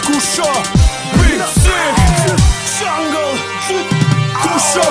kusha Big Sick Jungle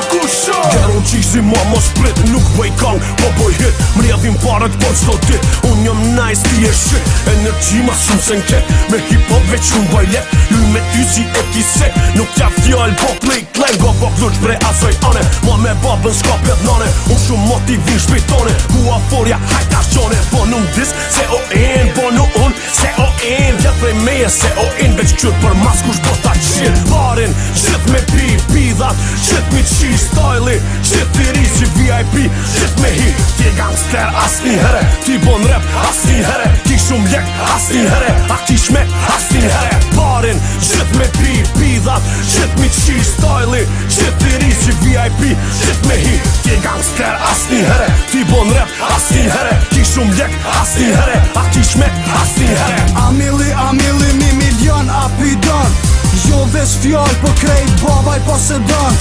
Kusha Geron qisi mua mos prit Nuk bëj kong, po bëj hit Mrjedhin parët po qdo dit Unë jom nice, ti e shit Energy ma shumë se n'ket Me hip-hop veç unë bëj let Luj me ty si e kise Nuk tja fjall po play klen Go po kluq bre asoj ane Ma me babën s'ka pjet nane Unë shumë motivin shpejtone Hua forja hajta qone Po nuk dis se o en Po nuk unë se o en Vjet prej meje se o en Veç qyt për mas kush po ta qit Barin, qit me pi, pidhat Qit mi qi styli Qit i ri si VIP Qit me hi Ti gangster asni here Ti bon rap asni here Ki shumë ljek asni here A ki shmek asni here Barin, qit me pi, pidhat Qit mi qi styli Qit i ri si VIP Qit me hi Ti gangster asni here Ti bon rap asni here Ki shumë ljek asni here A ki shmek asni here Amili mi milion apidon Jo veç fjall po krejt babaj po se don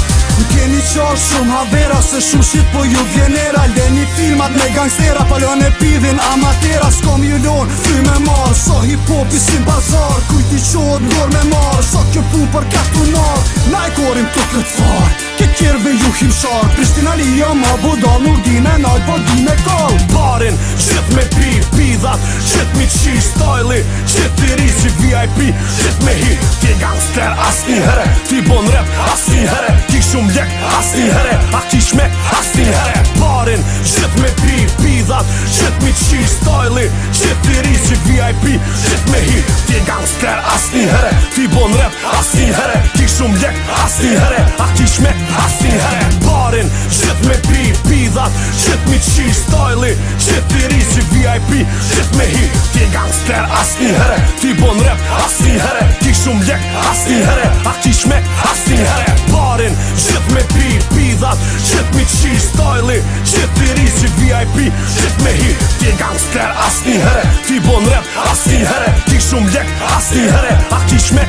Keni qar shumë havera se shumë shit po ju vjenera Leni filmat me gangstera palon e pidhin amatera S'kom ju lon, fry me marr So hip-hopi si bazar Kujti qod ngor me marr So kjo pu për katunar Na i korim të këtë far Ke kjerve ju himshar Prishtina lija ma budal Nuk dine najt po dine kall Barin, qit me pi, pidhat Qit mi qi styli Qit i ri si VIP Qit me hi Ti gangster asni here Ti bon rap asni here Ki shumë ljek asni here A ki shmek asni here Barin, qit me pi, pidhat Qit mi qi styli Qit i ri si VIP Qit me hi Ti gangster asni here Ti bon rap asni here Ki shumë ljek asni here A ki shmek asni here Barin, qit me pi, pidhat Qit mi qi styli Qit i ri si VIP Qit me hi Ti gangster asni here Ti bon rap asni here Ki shumë ljek asni here A ki shmek asni here Barin, qit me pi, pidhat Qit mi qi styli Qit i ri si VIP Qit me hi Ti gangster asni here Ti bon rap asni here Ki shumë ljek asni here A ki shmek